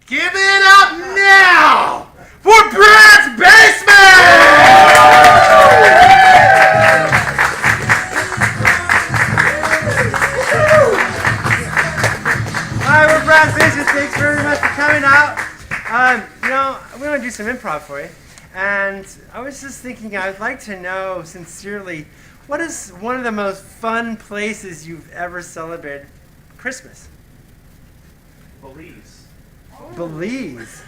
Give it up now for Brad's Basement! Alright, we're Brad's Basement. Thanks very much for coming out. We want to do some improv for you. And I was just thinking, I'd like to know sincerely, what is one of the most fun places you've ever celebrated Christmas? Belize. Belize.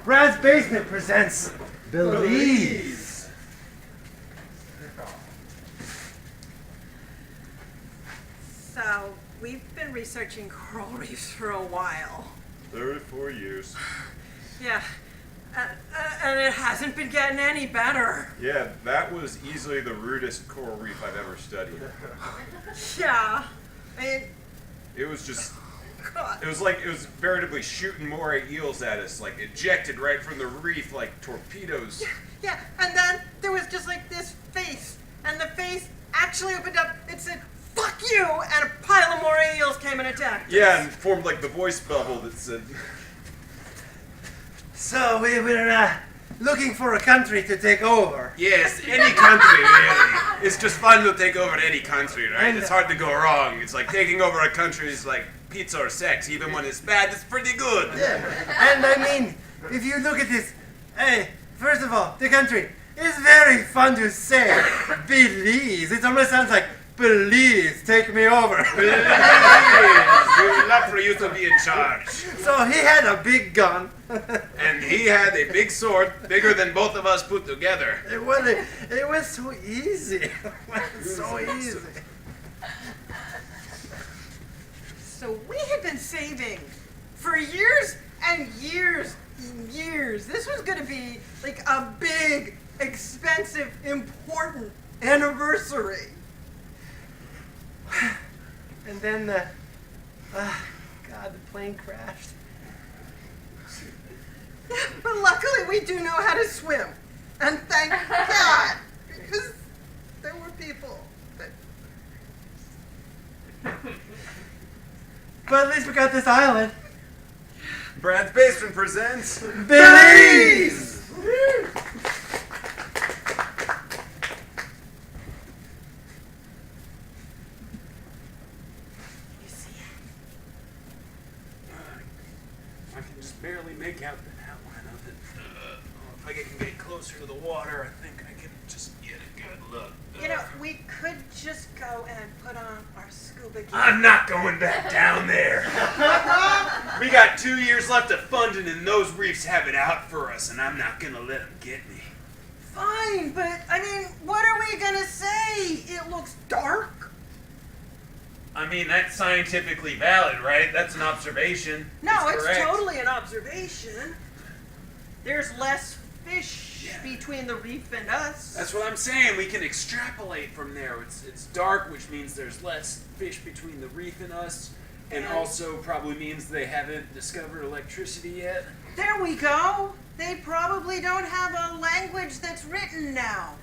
Brad's Basement presents Belize. So, we've been researching coral reefs for a while. 34 years. Yeah. And it hasn't been getting any better. Yeah, that was easily the rudest coral reef I've ever studied. Yeah. I mean, It was just, God. it was veritably shooting moray eels at us, like ejected right from the reef like torpedoes. Yeah, and then there was just like this face, and the face actually opened up, it said, "Fuck you!" and a pile of moray eels came and attacked us. Yeah, and formed like the voice bubble that said, So we were looking for a country to take over. Yes, any country, really. It's just fun to take over any country, right? And, It's hard to go wrong. It's like taking over a country is like pizza or sex. Even when it's bad, it's pretty good. Yeah. And I mean, if you look at this, hey, first of all, the country is very fun to say. Belize. It almost sounds like, please take me over. Please, we would love for you to be in charge. So he had a big gun. And he had a big sword, bigger than both of us put together. It was so easy. It was so easy. So we had been saving for years and years and years. This was going to be like a big, expensive, important anniversary. And then the plane crashed. But luckily we do know how to swim. And thank God, because there were people that... But at least we got this island. Brad's Basement presents Belize! I can just barely make out the outline of it. If I can get closer to the water, I think I can just get a good look. You know, we could just go and put on our scuba gear. I'm not going back down there. We got 2 years left of funding, and those reefs have it out for us, and I'm not gonna let them get me. Fine, but, I mean, what are we gonna say? It looks dark. I mean, that's scientifically valid, right? That's an observation. No, it's correct. totally an observation. There's less fish Yeah. between the reef and us. That's what I'm saying. We can extrapolate from there. It's dark, which means there's less fish between the reef and us, and also probably means they haven't discovered electricity yet. There we go. They probably don't have a language that's written now.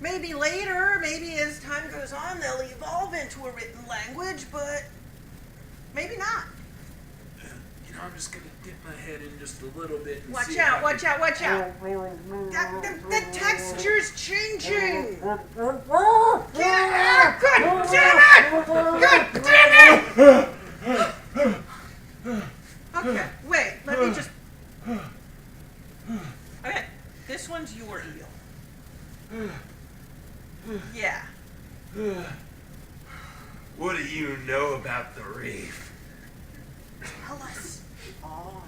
Maybe later, maybe as time goes on, they'll evolve into a written language, but maybe not. You know, I'm just gonna dip my head in just a little bit. And Watch see out, if I watch can- out, watch out. The texture's changing. God damn it! God damn it! Okay, wait, let me just... Okay, this one's your eel. Yeah. What do you know about the reef? Tell us all.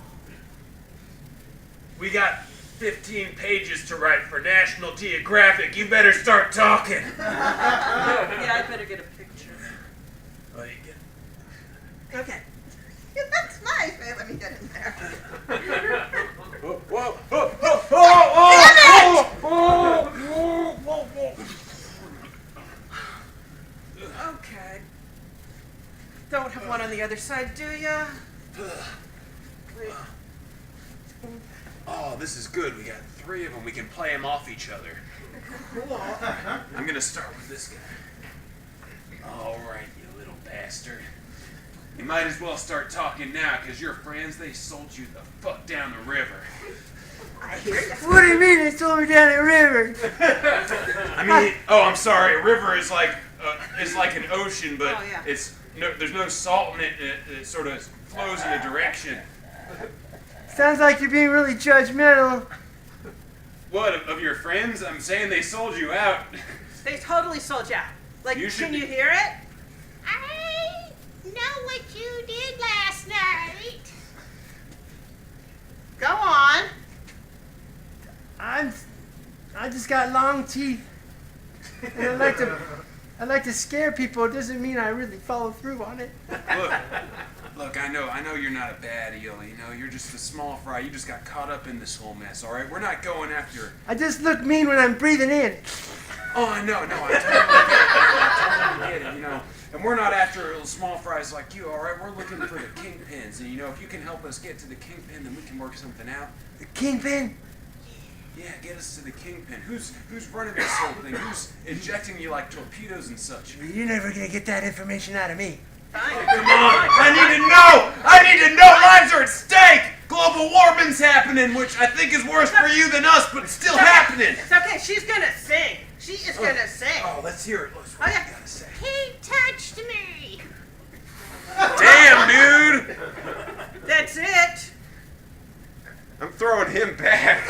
We got 15 pages to write for National Geographic. You better start talking. Yeah, I better get a picture. Oh, you get... Okay. That's nice. Wait, let me get in there. Okay. Don't have one on the other side, do ya? Oh, this is good. We got 3 of them. We can play them off each other. Cool. I'm gonna start with this guy. All right, you little bastard. You might as well start talking now, because your friends, they sold you the fuck down the river. I hear you. What do you mean they sold me down the river? I mean, oh, I'm sorry. A river is like an ocean, but Oh, yeah. there's no salt in it. It sort of flows in a direction. Sounds like you're being really judgmental. What, of your friends? I'm saying they sold you out. They totally sold you out. Like, You should can be- you hear it? I know what you did last night. Go on. I just got long teeth. And I like to scare people. It doesn't mean I really follow through on it. Look, I know you're not a bad eel, you know, you're just a small fry. You just got caught up in this whole mess, all right? We're not going after... I just look mean when I'm breathing in. Oh, I know, no, I totally get it, you know. And we're not after little small fries like you, all right? We're looking for the kingpins, and, you know, if you can help us get to the kingpin, then we can work something out. The kingpin? Yeah, get us to the kingpin. Who's running this whole thing? Who's injecting you like torpedoes and such? You're never gonna get that information out of me. Fine. Come on, I need to know! I need to know! Lives are at stake! Global warming's happening, which I think is worse for you than us, but it's still happening! It's okay. She's gonna sing. She is gonna sing. Oh, let's hear it. Let's Oh, yeah. gotta say. He touched me. Damn, dude! That's it. I'm throwing him back.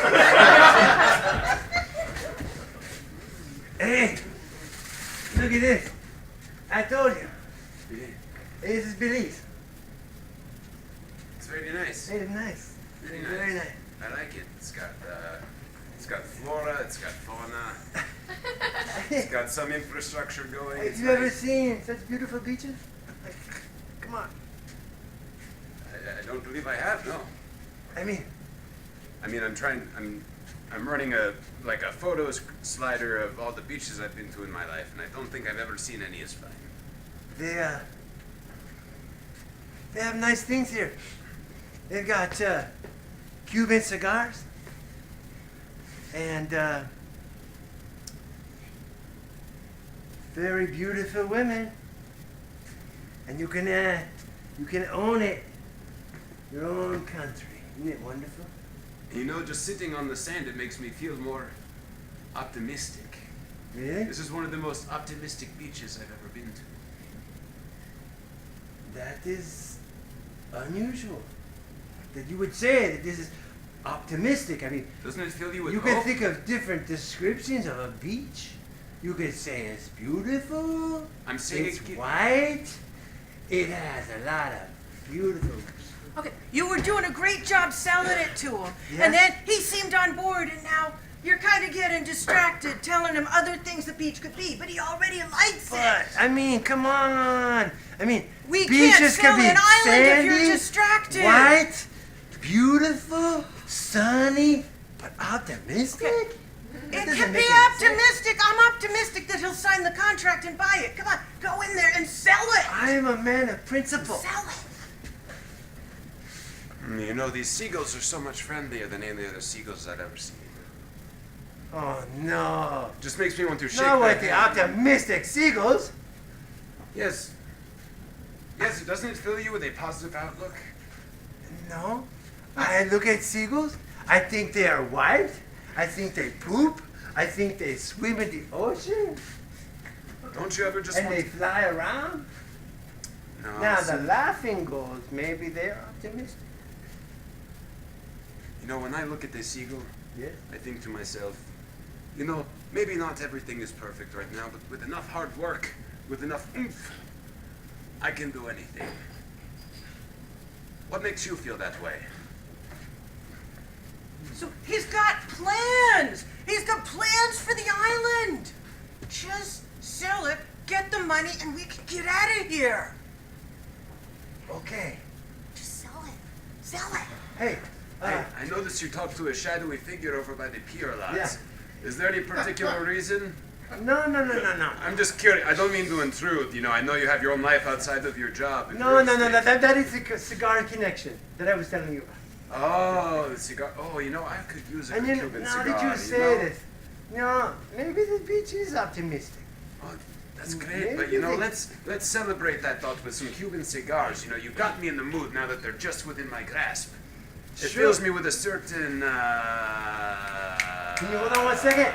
Hey, look at this. I told you. This is Belize. It's very nice. It is nice. It is very nice. I like it. It's got flora. It's got fauna. It's got some infrastructure going. Have It's you ever nice. seen such beautiful beaches? Like, come on. I don't believe I have. No. I mean, I'm running a photo slider of all the beaches I've been to in my life, and I don't think I've ever seen any as fine. they have nice things here. They've got Cuban cigars and very beautiful women, and you can own it, your own country. Isn't it wonderful? You know, just sitting on the sand, it makes me feel more optimistic. Really? This is one of the most optimistic beaches I've ever been to. That is unusual. That you would say that this is optimistic. I mean, Doesn't it fill you with you hope? can think of different descriptions of a beach. You could say it's beautiful. I'm saying It's it. white. It has a lot of beautiful. Okay, you were doing a great job selling it to him. Yeah. And then he seemed on board, and now you're kind of getting distracted, telling him other things the beach could be, but he already likes But it. I mean, come on. I mean, We can't beaches sell can be an island if you're sandy, distracted. white, beautiful, sunny, but optimistic. That It doesn't can be make any sense. optimistic. I'm optimistic that he'll sign the contract and buy it. Come on, go in there and sell it. I am a man of principle. Sell it. You know, these seagulls are so much friendlier than any other seagulls I've ever seen. Oh no. Just makes me want to shake Not their with the hand. optimistic seagulls. Yes. Yes, doesn't it fill you with a positive outlook? No. I look at seagulls. I think they are white. I think they poop. I think they swim in the ocean. Don't you ever just And want they fly around. No, Now see, the laughing gulls, maybe they're optimistic. you know, when I look at the seagull, Yes. I think to myself, you know, maybe not everything is perfect right now, but with enough hard work, with enough oomph, I can do anything. What makes you feel that way? So he's got plans. He's got plans for the island. Just sell it, get the money, and we can get out of here. Okay. Just sell it. Sell it. Hey. Hey, I noticed you talked to a shadowy figure over by the pier lots. Yeah. Is there any particular reason? No. I'm just curious. I don't mean to intrude. You know, I know you have your own life outside of your job. No. That is the cigar connection that I was telling you about. Oh, the cigar. Oh, you know, I could use a And Cuban now cigar. that you say know? this, maybe the beach is optimistic. Oh, That's great, but you know, Maybe. let's celebrate that thought with some Cuban cigars. You know, you've got me in the mood now that they're just within my grasp. It Sure. fills me with a certain. Can you hold on 1 second?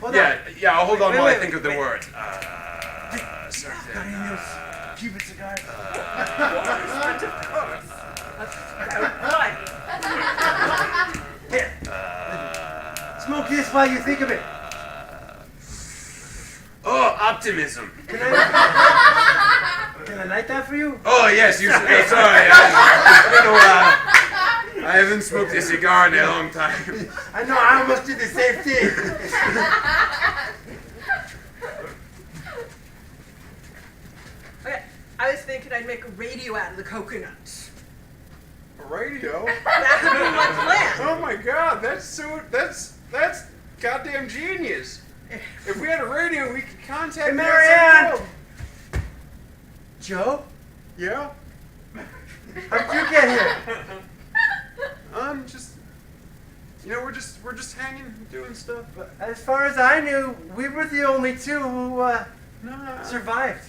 Hold yeah, on. yeah. I'll hold on Wait, while I wait, think of the wait. word. Got Certain. any of those Cuban cigars? Here. Smoke this while you think of it. Oh, optimism. Can I light that for you? Oh yes, you. Sorry, it's been a while. I haven't smoked a cigar in a long time. I know, I almost did the same thing. Okay, I was thinking I'd make a radio out of the coconuts. A radio? That would be my plan. Oh my god, that's goddamn genius. If we had a radio, we could contact Hey, the Marianne! outside world. Joe, Yeah? how'd you get here? Just you know, we're just hanging, doing stuff. As far as I knew, we were the only two who survived.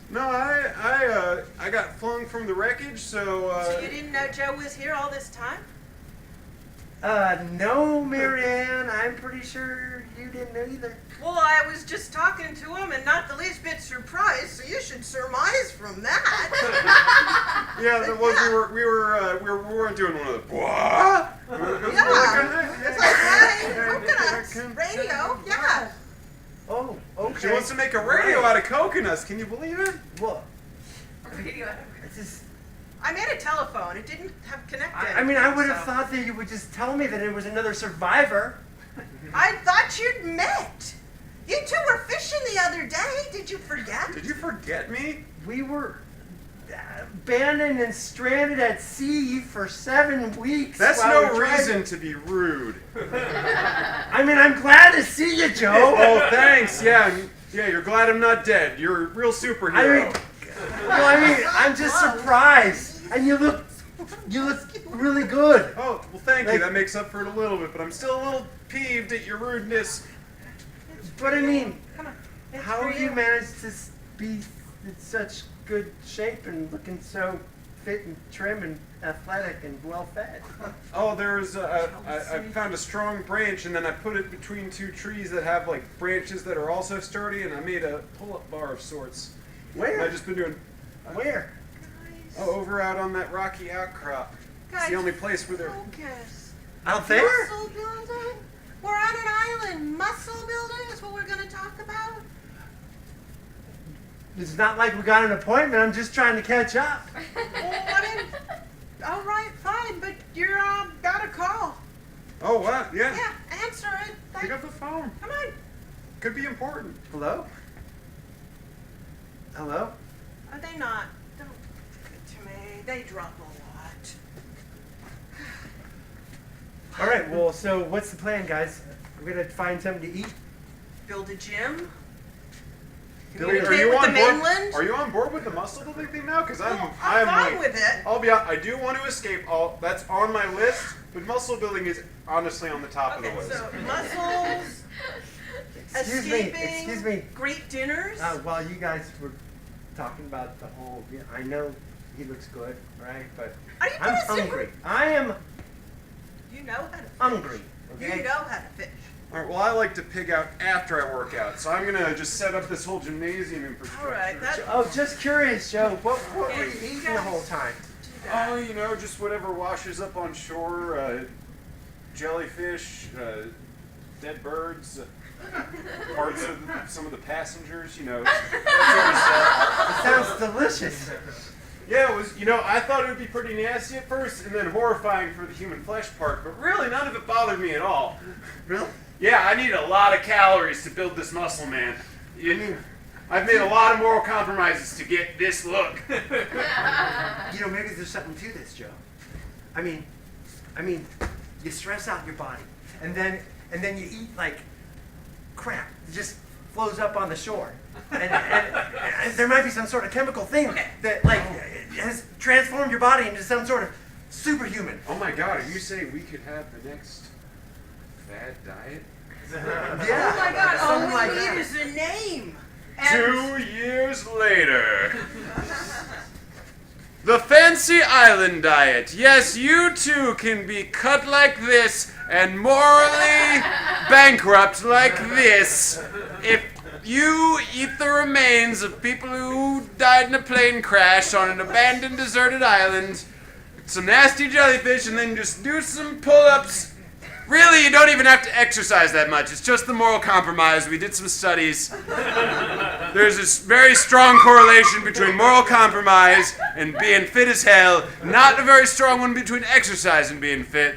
No, I got flung from the wreckage, so So you didn't know Joe was here all this time? No, Marianne, I'm pretty sure you didn't know either. Well, I was just talking to him and not the least bit surprised, so you should surmise from that. yeah, that was we weren't doing one of the what? Yeah, it's like, hey, coconuts, radio, yeah. Oh, okay. She wants to make a radio out of coconuts. Can you believe it? Well, it's just, I made a telephone. It didn't have connected. I mean, I would have thought that you would just tell me that it was another survivor. I thought you'd met. You two were fishing the other day. Did you forget? Did you forget me? We were abandoned and stranded at sea for 7 weeks. That's while no we tried- reason to be rude. I mean, I'm glad to see you, Joe. Oh, thanks. Yeah, you're glad I'm not dead. You're a real superhero. I'm just surprised. And you look really good. Oh, well, thank you. Like- That makes up for it a little bit, but I'm still a little peeved at your rudeness. But I mean, Come on. It's how for have you managed to be in such good shape and looking so fit and trim and athletic and well fed? Oh, there's I found a strong branch, and then I put it between two trees that have like branches that are also sturdy, and I made a pull-up bar of sorts. Where? I've just been doing. Where? Oh, over out on that rocky outcrop. It's Guys, the only place where they're. Focus. Out there? Muscle building? We're on an island. Muscle building is what we're going to talk about? It's not like we got an appointment. I'm just trying to catch up. All right, fine, but you're got a call. Oh, what? Yeah. Yeah, answer it. Pick up the phone. Come on. Could be important. Hello? Hello? Are they not? Don't give it to me. They drop a lot. All right. Well, so what's the plan, guys? We're gonna find something to eat. Build a gym? Billy, Communicate with the mainland? Are you on board with the muscle building thing now? Because Well, I'm fine with it. I'll be. I do want to escape. That's on my list. But muscle building is honestly on the top Okay, of the list. so muscles, escaping, Excuse me. great dinners. While you guys were talking about the whole, I know he looks good, right? But Are you I'm gonna sit hungry. I am You know how to fish. hungry. You Okay. know how to fish. All right. Well, I like to pig out after I work out, so I'm gonna just set up this whole gymnasium infrastructure. All right, that. Oh, just curious, Joe. What were Okay, you you eating the guys- whole time? Oh, you know, just whatever washes up on shore. Jellyfish, dead birds, parts of some of the passengers. You know. It sounds delicious. Yeah, it was. You know, I thought it would be pretty nasty at first, and then horrifying for the human flesh part. But really, none of it bothered me at all. Really? Yeah, I need a lot of calories to build this muscle, man. I've made a lot of moral compromises to get this look. You know, maybe there's something to this, Joe. I mean, you stress out your body, and then you eat like crap. It just flows up on the shore, and there might be some sort of chemical thing that like has transformed your body into some sort of superhuman. Oh my God! Are you saying we could have the next fad diet? Yeah. Oh my God! All Something we like need that. is a name. 2 years later. The fancy island diet. Yes, you too can be cut like this and morally bankrupt like this if you eat the remains of people who died in a plane crash on an abandoned, deserted island, some nasty jellyfish, and then just do some pull-ups. Really, you don't even have to exercise that much. It's just the moral compromise. We did some studies. There's this very strong correlation between moral compromise and being fit as hell. Not a very strong one between exercise and being fit.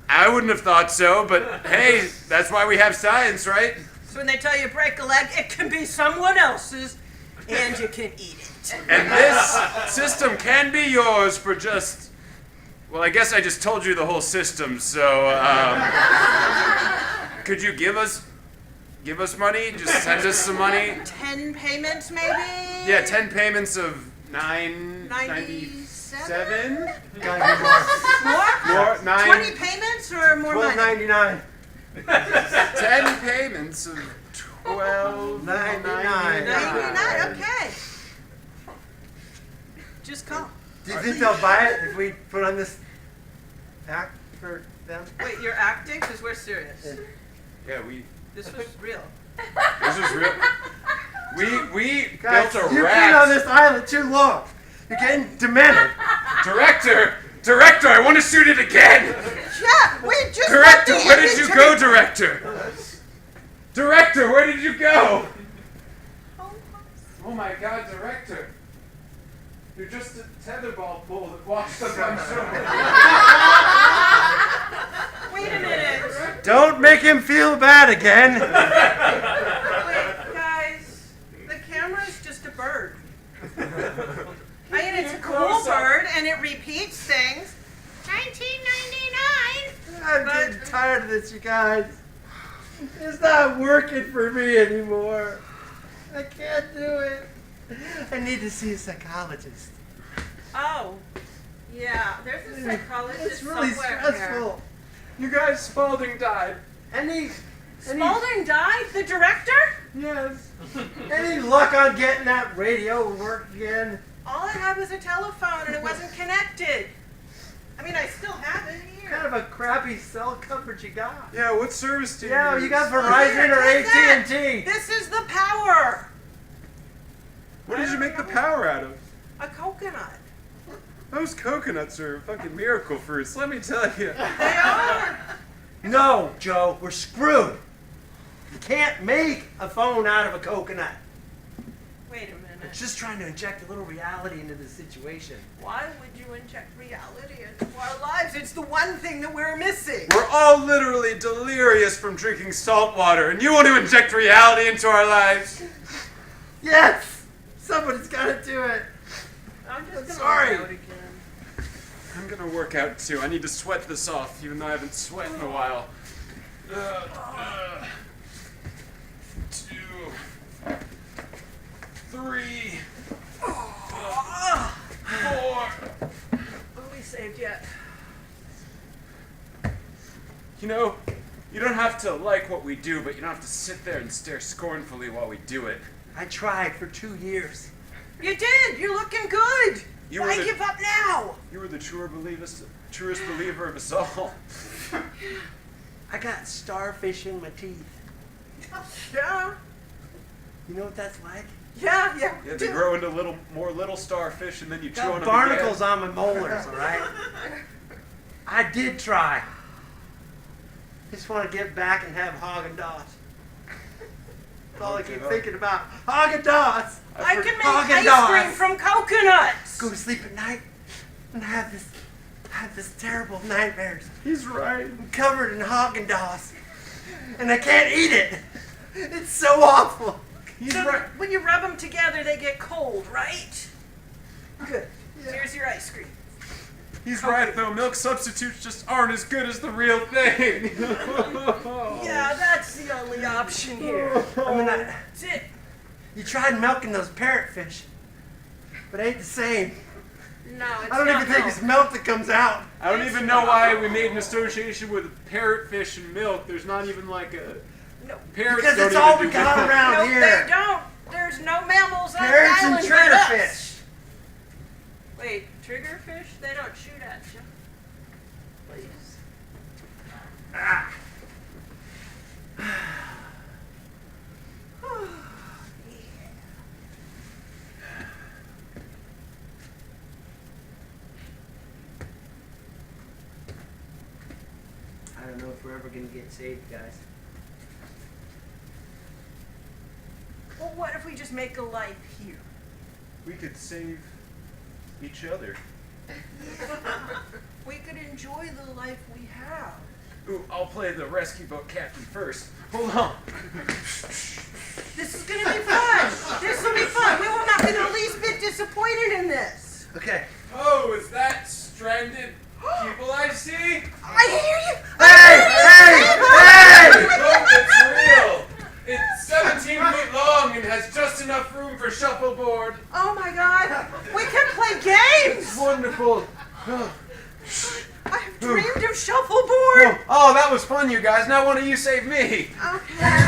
I wouldn't have thought so, but hey, that's why we have science, right? So when they tell you break a leg, it can be someone else's, and you can eat it. And this system can be yours for just... Well, I guess I just told you the whole system, so, could you give us money? Just send us some money? 10 payments, maybe? Yeah, 10 payments of $9.97? Gotta be more. More? More? 20 payments or more money? $12.99. 10 payments of $12.99. 99, okay. Just call. Do you think they'll buy it if we put on this act for them? Wait, you're acting? Because we're serious. Yeah, This was real. this is real. We Guys, built a you've rat. been on this island too long. You're getting demented. Director, I want to shoot it again. Yeah, we just... Director, where did you go, Director? Director, where did you go? Oh my God, Director. You're just a tetherball pool that washed up on shore. Wait a minute. Don't make him feel bad again. Wait, guys. The camera's just a bird. I mean, it's a cool bird, and it repeats things. 1999. I'm getting tired of this, you guys. It's not working for me anymore. I can't do it. I need to see a psychologist. Oh, yeah. There's a psychologist It's really somewhere stressful. You guys, Spaulding died. Any Spaulding died? The director? yes. Any luck on getting that radio to work again? All I had was a telephone, and it wasn't connected. I mean, I still have it here. Kind of a crappy cell coverage you got. Yeah, what service do you Yeah, use? you got Here, Verizon or take that. AT&T. This is the power. What did you make the power out of? A coconut. Those coconuts are fucking miracle fruits, let me tell you. They are. No, Joe, we're screwed. You can't make a phone out of a coconut. Wait a minute. It's just trying to inject a little reality into the situation. Why would you inject reality into our lives? It's the one thing that we're missing. We're all literally delirious from drinking salt water, and you want to inject reality into our lives? Yes! Somebody's got to do it. I'm just gonna sorry. work out again. I'm gonna work out too. I need to sweat this off, even though I haven't sweat in a while. 2, 3, 4. What have we saved yet? You know, you don't have to like what we do, but you don't have to sit there and stare scornfully while we do it. I tried for 2 years. You did. You're looking good. You were Why the- give up now? You were the truest believer of us all. I got starfish in my teeth. Yeah. You know what that's like? Yeah. Yeah, they grow into little starfish, and then you chew on Got them barnacles again. on my molars, all right? I did try. Just want to get back and have Haagen-Dazs. That's all I keep thinking about. Haagen-Dazs! I can make Haagen-Dazs. ice cream from coconuts. Go to sleep at night and have this terrible nightmares. He's right. I'm covered in Haagen-Dazs. And I can't eat it. It's so awful. He's So right. when you rub them together, they get cold, right? Good. Here's your ice cream. He's right, though. Milk substitutes just aren't as good as the real thing. Yeah, that's the only option here. I mean, That's it. you tried milking those parrotfish, but it ain't the same. No, it's I don't not even think milk. it's milk that comes out. I don't even know why we made an association with parrotfish and milk. There's not even like a... No. Parrots Because don't it's even all do we got milk. around No, here. they don't. There's there's no mammals on the Parrots island and but us. triggerfish. Wait, triggerfish? They don't shoot at you. Please. Ah. I don't know if we're ever gonna get saved, guys. Well, what if we just make a life here? We could save each other. We could enjoy the life we have. Ooh, I'll play the rescue boat captain first. Hold on. This is gonna be fun. This will be fun. We will not be the least bit disappointed in this. Okay. Oh, is that stranded people I see? I hear you. Hey! Boat that's real. It's 17 feet long and has just enough room for shuffleboard. Oh my God. We can play games. Wonderful. I've dreamed of shuffleboard. Oh, that was fun, you guys. Now one of you save me. Okay.